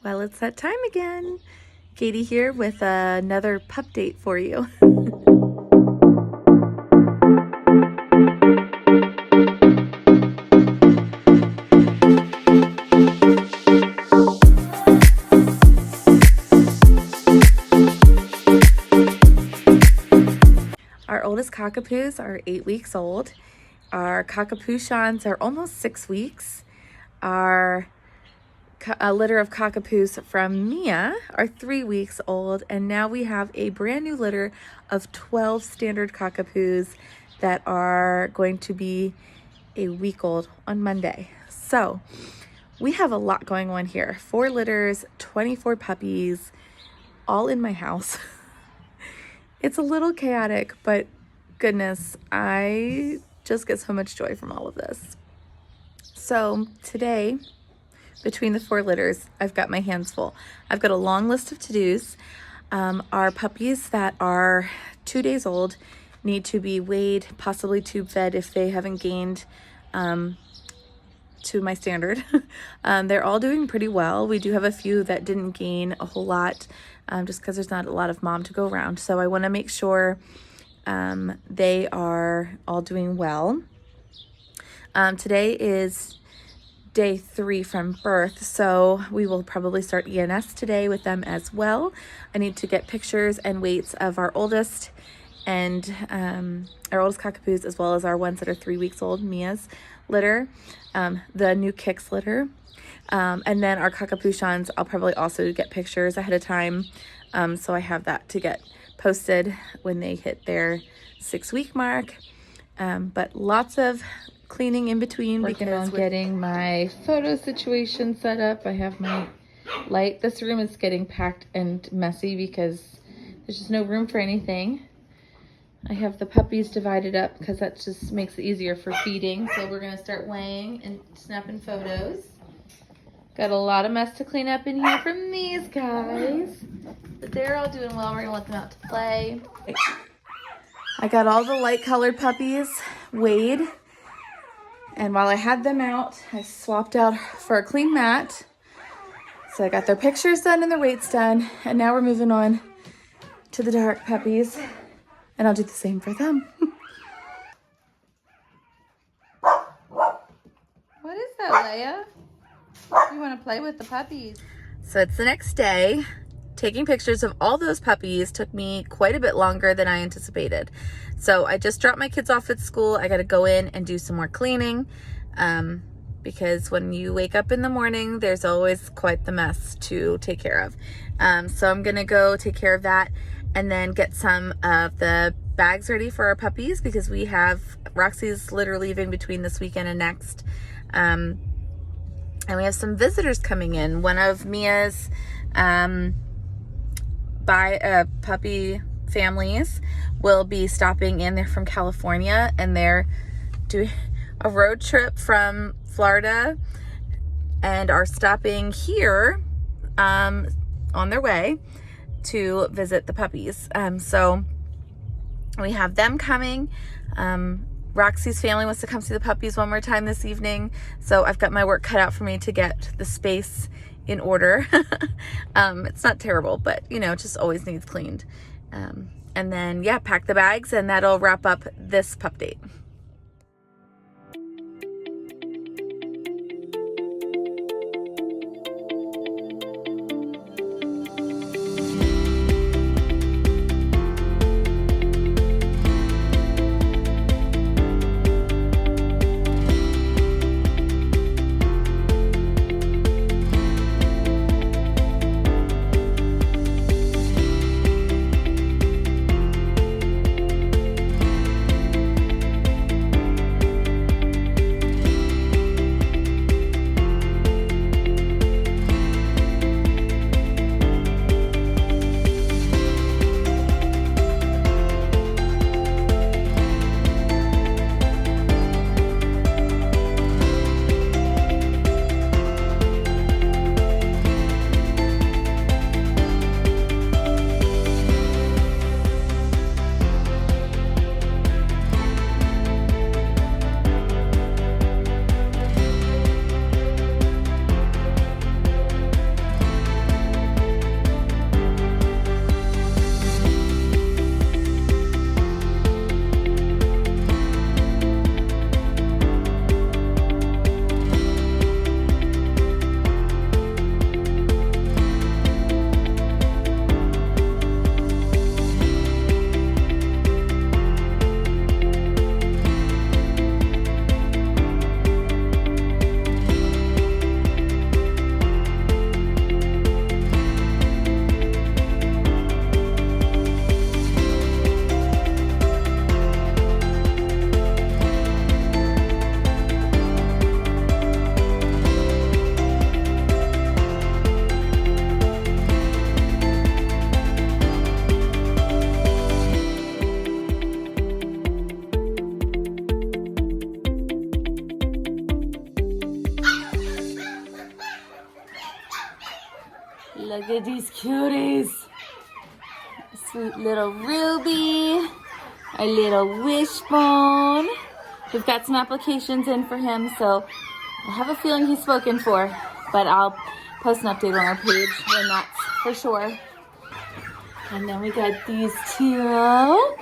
Well, it's that time again. Katie here with another pup date for you. Our oldest cockapoos are 8 weeks old. Our cockapoochons are almost 6 weeks. Our a litter of cockapoos from Mia are 3 weeks old, and now we have a brand new litter of 12 standard cockapoos that are going to be a week old on Monday. So we have a lot going on here. 4 litters, 24 puppies, all in my house. It's a little chaotic, but goodness, I just get so much joy from all of this. So today, between the 4 litters, I've got my hands full. I've got a long list of to-dos. Our puppies that are 2 days old need to be weighed, possibly tube fed if they haven't gained to my standard. They're all doing pretty well. We do have a few that didn't gain a whole lot just because there's not a lot of mom to go around. So I want to make sure they are all doing well. Today is day 3 from birth, so we will probably start ENS today with them as well. I need to get pictures and weights of our oldest and our oldest cockapoos, as well as our ones that are 3 weeks old, Mia's litter, the new Kicks litter, and then our cockapoochons. I'll probably also get pictures ahead of time, so I have that to get posted when they hit their 6-week mark. But lots of cleaning in between because getting my photo situation set up. I have my light. This room is getting packed and messy because there's just no room for anything. I have the puppies divided up because that just makes it easier for feeding. So we're going to start weighing and snapping photos. Got a lot of mess to clean up in here from these guys. But they're all doing well. We're going to let them out to play. I got all the light colored puppies weighed. And while I had them out, I swapped out for a clean mat. So I got their pictures done and their weights done. And now we're moving on to the dark puppies. And I'll do the same for them. What is that, Leia? You want to play with the puppies? So it's the next day. Taking pictures of all those puppies took me quite a bit longer than I anticipated. So I just dropped my kids off at school. I got to go in and do some more cleaning because when you wake up in the morning, there's always quite the mess to take care of. So I'm going to go take care of that and then get some of the bags ready for our puppies because we have Roxy's litter leaving between this weekend and next. And we have some visitors coming in. One of Mia's puppy families will be stopping in. They're from California and they're doing a road trip from Florida and are stopping here on their way to visit the puppies. So we have them coming. Roxy's family wants to come see the puppies one more time this evening. So I've got my work cut out for me to get the space in order. It's not terrible, but you know, it just always needs cleaned. And then yeah, pack the bags and that'll wrap up this pup date. Look at these cuties. Sweet little Ruby. Our little Wishbone. We've got some applications in for him, so I have a feeling he's spoken for, but I'll post an update on our page when that's for sure. And then we got these two,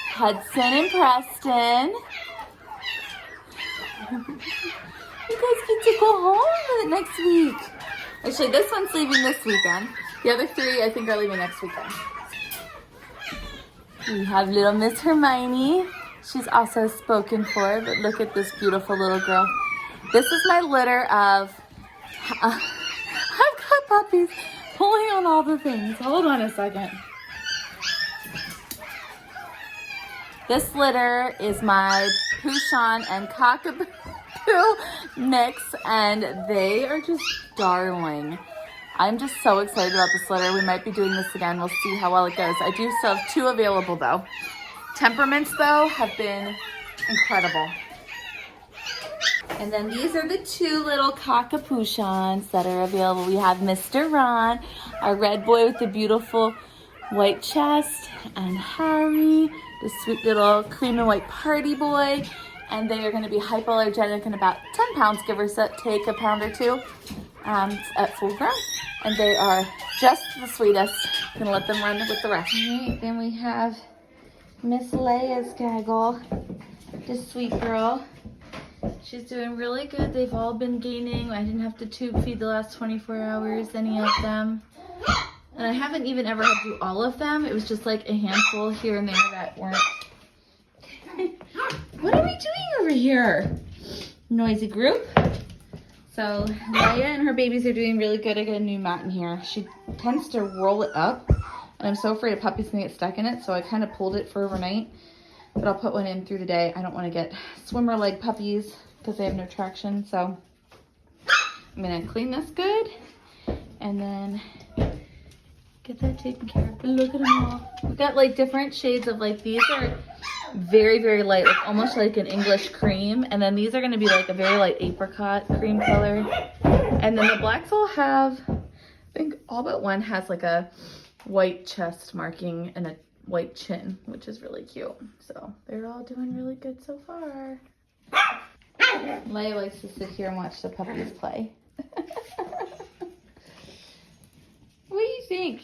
Hudson and Preston. You guys get to go home next week. Actually, this one's leaving this weekend. The other three, I think, are leaving next weekend. We have little Miss Hermione. She's also spoken for, but look at this beautiful little girl. This is my litter of, I've got puppies pulling on all the things. Hold on a second. This litter is my Pouchon and Cockapoo mix, and they are just darling. I'm just so excited about this litter. We might be doing this again. We'll see how well it goes. I do still have 2 available though. Temperaments though have been incredible. And then these are the 2 little Cockapoochons that are available. We have Mr. Ron, our red boy with the beautiful white chest, and Harry, the sweet little cream and white party boy. And they are going to be hypoallergenic and about 10 pounds, give or take a pound or 2 at full grown. And they are just the sweetest. I'm going to let them run with the rest. All right, then we have Miss Leia's gaggle, this sweet girl. She's doing really good. They've all been gaining. I didn't have to tube feed the last 24 hours, any of them. And I haven't even ever had to do all of them. It was just like a handful here and there that weren't. What are we doing over here? Noisy group. So Leia and her babies are doing really good. I got a new mat in here. She tends to roll it up, and I'm so afraid a puppy's gonna get stuck in it, so I kind of pulled it for overnight. But I'll put one in through today. I don't want to get swimmer leg puppies because they have no traction. So I'm gonna clean this good and then get that taken care of. But look at them all. We've got like different shades of like, these are very, very light, like almost like an English cream. And then these are gonna be like a very light apricot cream color. And then the blacks all have, I think all but one has like a white chest marking and a white chin, which is really cute. So they're all doing really good so far. Leia likes to sit here and watch the puppies play. What do you think?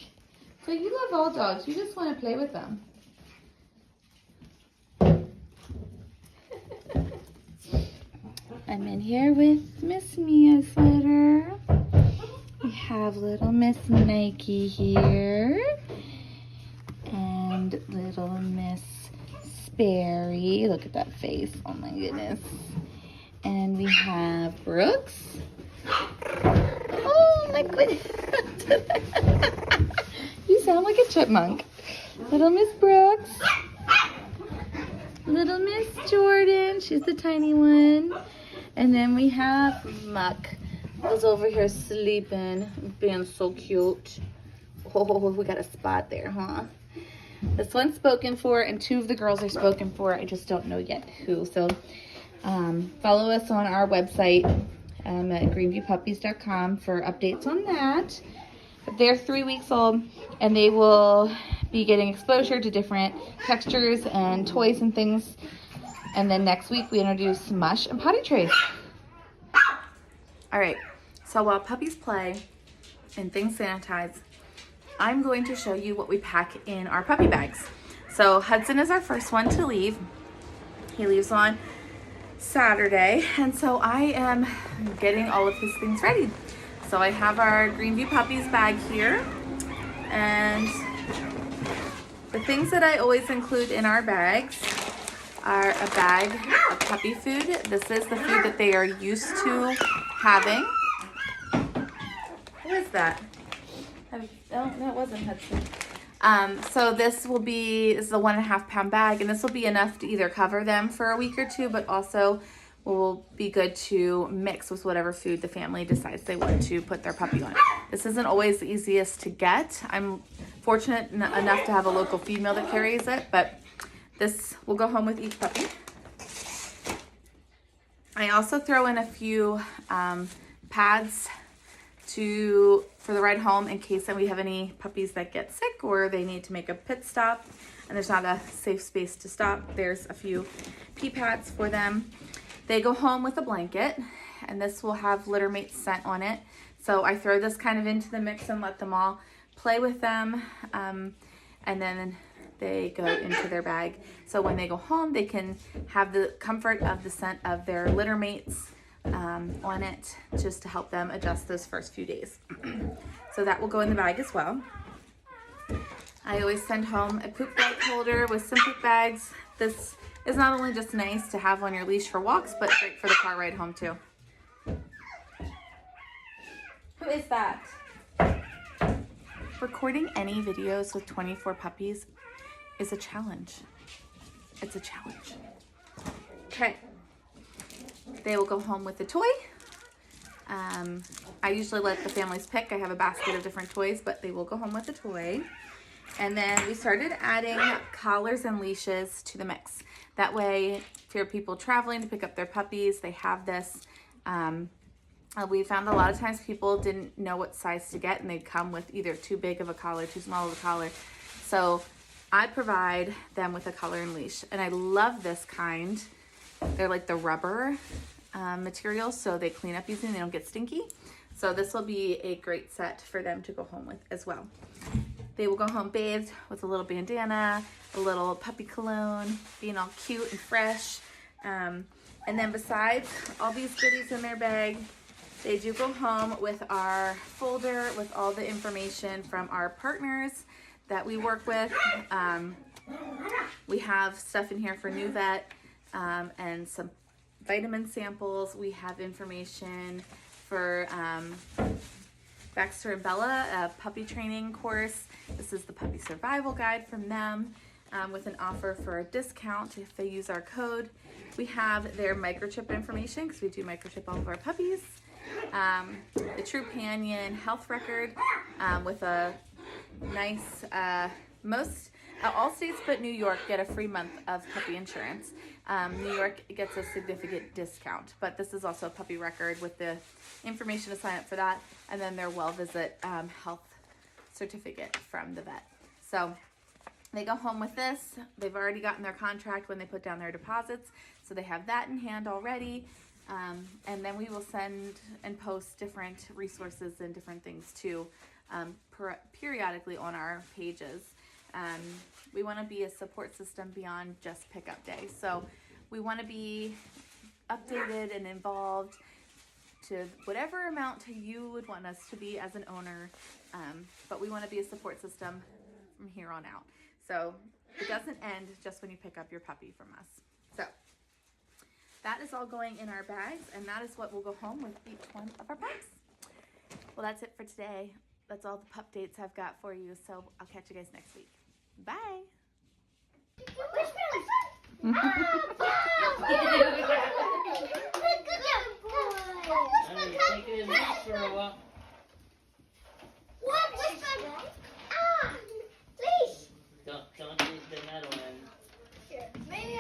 So you love all dogs, you just want to play with them. I'm in here with Miss Mia's litter. We have little Miss Nike here. And little Miss Sperry. Look at that face. Oh my goodness. And we have Brooks. Oh my goodness. You sound like a chipmunk. Little Miss Brooks. Little Miss Jordan. She's the tiny one. And then we have Muck. Who's over here sleeping, being so cute. Oh, we got a spot there, huh? This one's spoken for, and 2 of the girls are spoken for. I just don't know yet who. So follow us on our website at greenviewpuppies.com for updates on that. They're 3 weeks old, and they will be getting exposure to different textures and toys and things. And then next week we introduce mush and potty trays. All right, so while puppies play and things sanitize, I'm going to show you what we pack in our puppy bags. So Hudson is our first one to leave. He leaves on Saturday, and so I am getting all of his things ready. So I have our Greenview Puppies bag here, and the things that I always include in our bags are a bag of puppy food. This is the food that they are used to having. What is that? Oh, that wasn't Hudson. So this is a 1.5 pound bag, and this will be enough to either cover them for a week or 2, but also will be good to mix with whatever food the family decides they want to put their puppy on. This isn't always the easiest to get. I'm fortunate enough to have a local feed mill that carries it, but this will go home with each puppy. I also throw in a few pads for the ride home in case that we have any puppies that get sick or they need to make a pit stop and there's not a safe space to stop. There's a few pee pads for them. They go home with a blanket, and this will have litter mate scent on it. So I throw this kind of into the mix and let them all play with them, and then they go into their bag. So when they go home, they can have the comfort of the scent of their litter mates on it, just to help them adjust those first few days. So that will go in the bag as well. I always send home a poop bag holder with some poop bags. This is not only just nice to have on your leash for walks, but great for the car ride home too. Who is that? Recording any videos with 24 puppies is a challenge. It's a challenge. Okay. They will go home with a toy. I usually let the families pick. I have a basket of different toys, but they will go home with a toy. And then we started adding collars and leashes to the mix. That way, if there are people traveling to pick up their puppies, they have this. We found a lot of times people didn't know what size to get, and they'd come with either too big of a collar, too small of a collar. So I provide them with a collar and leash. And I love this kind. They're like the rubber material, so they clean up easy and they don't get stinky. So this will be a great set for them to go home with as well. They will go home bathed with a little bandana, a little puppy cologne, being all cute and fresh. And then besides all these goodies in their bag, they do go home with our folder with all the information from our partners that we work with. We have stuff in here for New Vet and some vitamin samples. We have information for Baxter and Bella, a puppy training course. This is the puppy survival guide from them with an offer for a discount if they use our code. We have their microchip information because we do microchip all of our puppies. The True Panion health record with a nice, all states but New York get a free month of puppy insurance. New York gets a significant discount, but this is also a puppy record with the information to sign up for that, and then their well visit health certificate from the vet. So they go home with this. They've already gotten their contract when they put down their deposits, so they have that in hand already. And then we will send and post different resources and different things too periodically on our pages. We want to be a support system beyond just pickup day. So we want to be updated and involved to whatever amount you would want us to be as an owner. But we want to be a support system from here on out. So it doesn't end just when you pick up your puppy from us. So that is all going in our bags, and that is what will go home with each one of our pups. Well, that's it for today. That's all the pup dates I've got for you. So I'll catch you guys next week. Bye. Don't leave the metal in. Maybe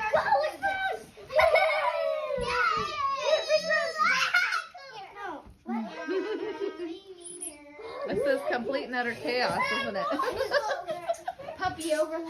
This is complete and utter chaos, isn't it? Puppy overload.